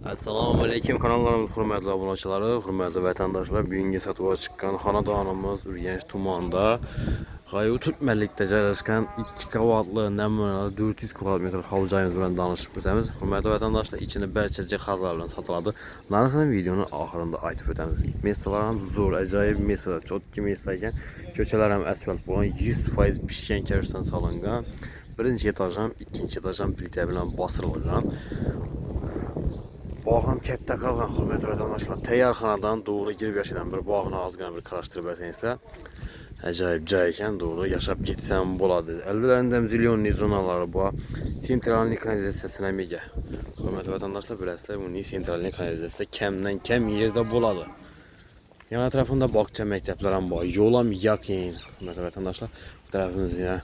Assalomu alaykum kanallarimiz hurmatli obunachilari, hurmatli vatandoshlar. Bugungi sotuvga chiqqan xonadonimiz Urganch tumanida G'ayut Turkmanlikda joylashgan 2 qavatli namunali 400 kvadrat metr hovli joyimiz bilan tanishib o'tamiz. Hurmatli vatandoshlar, ichini barcha jihozlar bilan sotiladi. Narxini videoning oxirida aytib o'tamiz. Mesalar ham zo'r, ajoyib mesalar, chotki mesa ekan. Ko'chalar ham asfalt bo'lgan, 100% pishgan karishdan solingan. Birinchi etaj ham, ikkinchi etaj ham plita bilan bostirilgan. Bog' ham katta qolgan, hurmatli vatandoshlar. Tayyorxonadan to'g'ri kirib yashagan bir bog'ni ozgina bir qarashtirib bersangizlar, ajoyib joy ekan, to'g'ri yashab ketsam bo'ladi. Albatta, zilyonli zonalari bor. Sentralniy kanalizatsiyasini ham ega. Hurmatli vatandoshlar, bilasizlar, buning sentralniy kanalizatsiya kamdan kam yerda bo'ladi. Yana atrofida bog'cha, maktablar ham bor. Yo'l ham yaqin. Hurmatli vatandoshlar, bu tarafimizga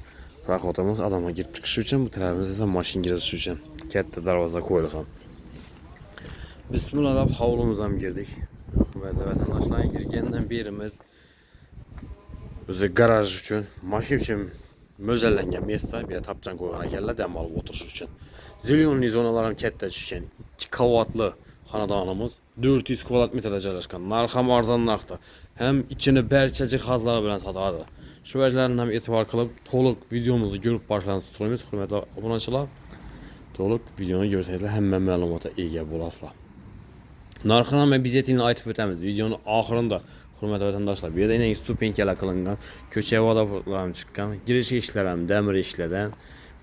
proxodimiz odamlar kirib chiqish uchun, bu tarafimizda esa mashina kirish uchun katta darvoza qo'yilgan. Bismillah deb hovlimizga girdik. Vatandoshlar, girgandan berimiz o'zi garaj uchun, mashina uchun mo'ljallangan mesta, bir tapchan qo'ygan ekanlar dam olib o'tirish uchun. Zilyonli zonalar ham katta tushgan. 2 qavatli xonadonimiz 400 kvadrat metrda joylashgan. Narx ham arzon narxda. Ham ichini barcha jihozlar bilan sotiladi. Shu vajlarni ham e'tibor qilib, to'liq videomizni ko'rib boshlanishni so'raymiz, hurmatli obunachilar. To'liq videoni ko'rsangizlar, hamma ma'lumotga ega bo'lasizlar. Narxini ham obyektini aytib o'tamiz videoning oxirida. Hurmatli vatandoshlar, bu yerda yangi stupenkalar qilingan, ko'cha vodovodlar ham chiqqan, girish eshiklari ham damir eshiklardan,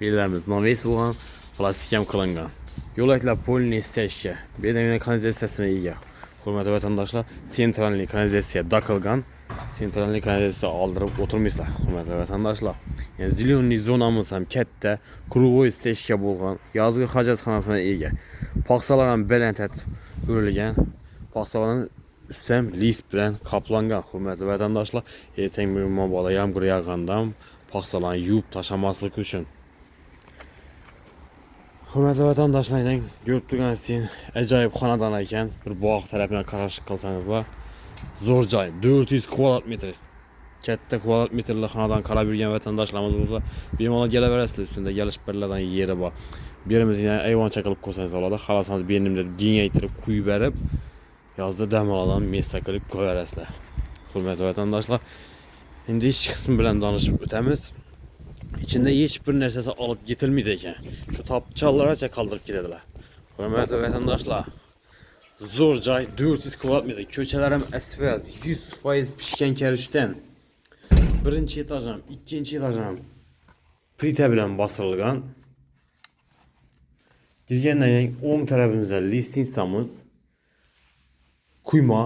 bellarimiz noves bo'lgan, plastik ham qilingan. Yo'laklar polniy stechka. Bu yerda yana kanalizatsiyasiga ega. Hurmatli vatandoshlar, sentralniy kanalizatsiya daqilgan. Sentralniy kanalizatsiya oldirib o'tirmaysizlar, hurmatli vatandoshlar. Yani zilyonli zonamiz ham katta, krugoy stechka bo'lgan, yozgi hojatxonasiga ega. Paxsalar ham baland o'rilgan. Paxsalarning usti ham list bilan qoplangan, hurmatli vatandoshlar. Ertaga bir mabodo yomg'ir yog'gandan paxsalarni yuvib tashlamaslik uchun. Hurmatli vatandoshlar, ko'rib turganingizdek, ajoyib xonadon ekan. Bir bog' tarafidan qarashib qilsangizlar, zo'r joy, 400 kvadrat metr. Katta kvadrat metrli xonadon qarab yurgan vatandoshlarimiz bo'lsa, bemalol kelaverasizlar, ustida galish birlardan yeri bor. Berimizga ayvoncha qilib qo'ysangiz bo'ladi. Xalasangiz berimni kengaytirib, quyib berib, yozda dam oladigan mesa qilib qo'yaverasizlar. Hurmatli vatandoshlar, endi ish qismi bilan tanishib o'tamiz. İçinde hech bir narsasi olib ketilmaydi ekan. Shu topchallarcha qoldirib ketadilar. Hurmatli vatandoshlar, zo'r joy, 400 kvadrat metr, ko'chalar ham asfalt, 100% pishgan karishdan. Birinchi etaj ham, ikkinchi etaj ham plita bilan bostirilgan. Girgandan keyin o'ng tarafimizda listensamiz, quyma,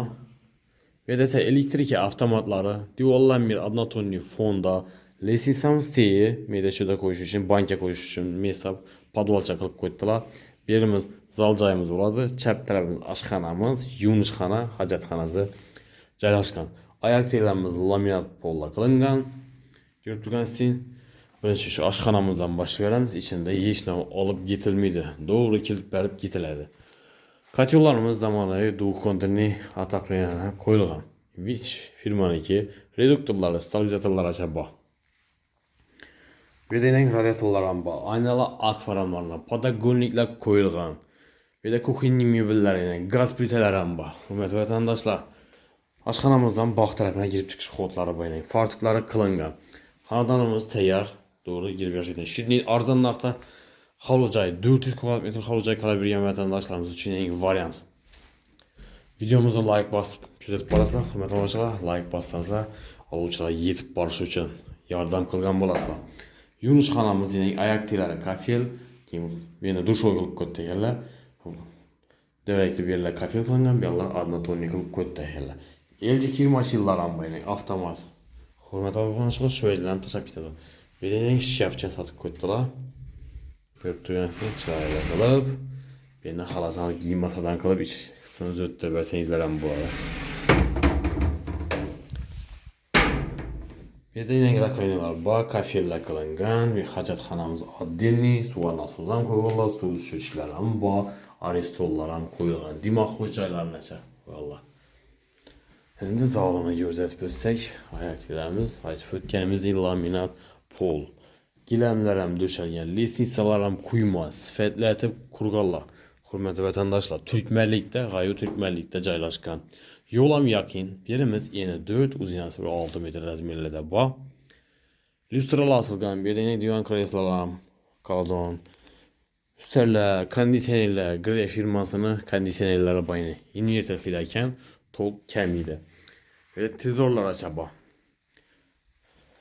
ve de elektrika avtomatlari, dual-lamir однотонный fonda, listensamiz teyi, medashida qo'yish uchun, banka qo'yish uchun mesa podvalcha qilib qo'ydilar. Berimiz zal joyimiz bo'ladi. Chap tarafimiz oshxonamiz, yuvishxona, hojatxonasi joylashgan. Oyoq telarimiz laminat polla qilingan. Ko'rib turganingizdek, birinchi shu oshxonamizdan boshlayveramiz. Ichida hech narsa olib ketilmaydi. To'g'ri kelib berib ketiladi. Kotellarimiz zamonaviy двухконтурный отопление qo'yilgan. Vich firmaniki reduktorlari, stabilizatorlar bor. Bu yerda radiatorlar ham bor. Aynalar akvaramlarla, podogolniklar qo'yilgan. Bu yerda kuxinniy mebellari, gaz plitalari ham bor. Hurmatli vatandoshlar, oshxonamizdan bog' tarafidan kirib chiqish xo'tlari bor. Fartuklari qilingan. Xonadonimiz tayyor, to'g'ri kirib yashaydi. Shunday arzon narxda hovli joy, 400 kvadrat metr hovli joy qilib bergan vatandoshlarimiz uchun yangi variant. Videomizni like bosib kuzatib borasizlar. Hurmatli obunachilar, like bossangizlar, oluvchilar yetib borishi uchun yordam qilgan bo'lasizlar. Yuvishxonamiz yana oyoq telari kafel, keyin meni dush qilib qo'ydi ekanlar. Demakki, bu yerlar kafel qilingan, bu yerlar однотонный qilib qo'ydi ekanlar. LG kirmashinalar ham bor, avtomat. Hurmatli obunachilar, shu yerlarni tashlab ketadi. Bu yerda shafcha sotib qo'ydilar. Ko'rib turganingizdek, chiroyli qilib, bu yerni xalasangiz giymasadan qilib ich qismini o'ttirib bersangizlar ham bo'ladi. Bu yerda yangi rakovinalar bor, kafellar qilingan, hojatxonamiz oddiy, suv nasoz ham qo'yilgan, suv ichuvchilar ham bor, arestollar ham qo'yilgan. Dimoqli joylargacha, valloh. Endi zalini ko'rsatib o'tsak, oyoqlarimiz, aytib o'tganimizdek laminat pol. Gilamlar ham döşalgan, lestnitsalar ham quyma, sifatlatib qurganlar. Hürmetli vatandaşlar, Türkmenlikdə, Qayu Türkmenlikdə joylashgan. Yo'lam yaqin, yerimiz eni 4, uzunasi 6 metr razmerlarda bor. Lyustralar asılgan, bir de divan kreslolar, kaldon, üstlerler, kondisyonerler, Gre firmasının kondisyonerleri bayını. Inverter filaken tol kemiydi. Ve tezorlar açaba.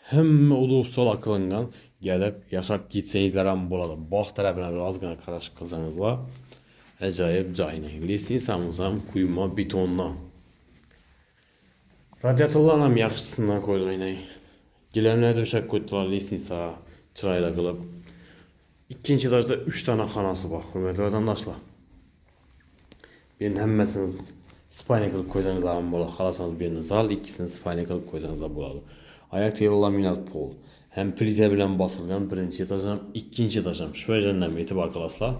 Hem udufsal akılıngan, gelip yaşap gitseniizler ham bo'ladi. Bog' tarafına bir ozgina qarash qilsangizlar, ajoyib joyni. Listensamiz ham quyma betondan. Radiatorlarni ham yaxshisidan qo'yilgan. Gilamlar döşek qo'ydilar listnisa chiroyli qilib. İkinci etajda 3 tane xonasi bor, hurmatli vatandaşlar. Birinin hammasini spalniya qilib qo'ysangizlar ham bo'ladi. Xalasangiz birini zal, ikkisini spalniya qilib qo'ysangizlar bo'ladi. Ayak teri laminat pol. Hem plita bilan bosilgan birinchi etaj ham, ikkinchi etaj ham. Shu yerdan e'tibor qilasizlar.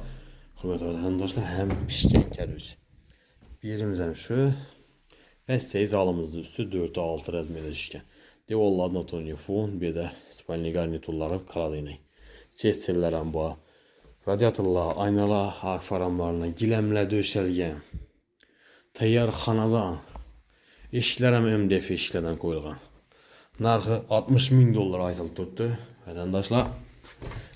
Hurmatli vatandaşlar, hem pishgan karvich. Bir yerimiz ham shu. Vestey zalımızın üstü 4-6 razmerda ishgan. Devorlardan oturgan fon, bir de spalniya garniturlari qaladini. Chesterler ham bor. Radiatorlar, aynalar, akvaramlarına gilamlar döşelgen. Tayyor xonadan. Eshiklar ham MDF eshiklardan qo'yilgan. Narxi $60.000 aytılib turibdi. Vatandaşlar,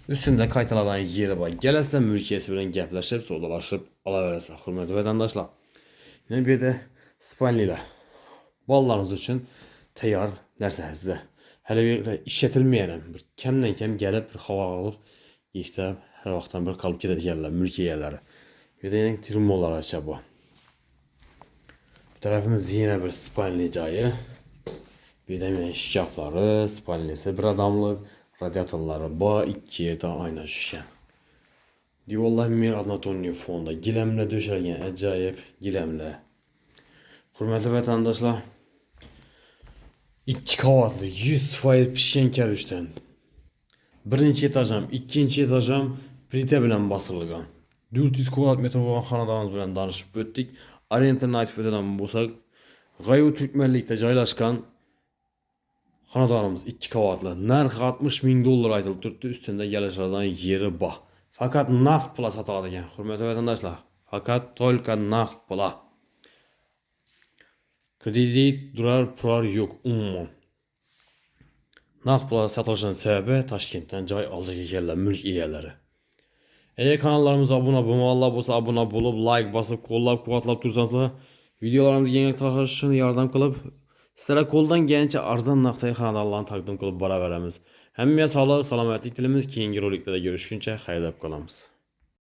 üstünde qaytalardan yeri bor. Kelasizlar mülkiyesi bilan gaplashib, savdolashib olaverasizlar. Hurmatli vatandaşlar. Yana bir de spalniyalar. Bolalarınız için tayyor narsa sizda. Hali bir ishlatilmagan bir kamdan kam gelip bir havo alib, geçtab her vaqtdan bir qolib ketadiganlar, mulk egalari. Bu yerda yana termolar açab bor. Bu tarafimiz yine bir spalniya joyi. Bir de men shkaflari, spalniyasi bir adamlik, radiatorlari bor, ikki yerda oyna tushgan. Divorlar mer однотонный fonda, gilamlar döşelgen, ajoyib gilamlar. Hurmatli vatandaşlar, 2 qavatli 100% pishgan karvichdan. Birinchi etajam, ikkinchi etajam plita bilan bosilgan. 400 kvadrat metr bo'lgan xonadonimiz bilan tanishib o'tdik. Orientini aytib o'tadigan bo'lsak, Qayu Türkmenlikda joylashgan xonadonimiz 2 qavatli. Narxi $60.000 aytilib turibdi. Ustida galashlardan yeri bor. Fakat naqd pula sotiladigan. Hurmatli vatandaşlar, fakat только naqd pula. Kredit durar yok umuman. Naqd pula sotilishining sababi Toshkentdan joy oldiga kelgan mulk egalari. Eğer kanallarımıza abone bo'lsa, abone bo'lib, like bosib, qo'llab-quvvatlab tursanızlar, videolarimizni yangi tarqatish uchun yordam qilib, sizlarga qo'ldan kelgancha arzon narxdagi xonadonlarni taqdim qilib boraveramiz. Hammaga sog'lik, salomatlik tilamiz. Keyingi roliklarda görüşguncha xayrlab qolamiz.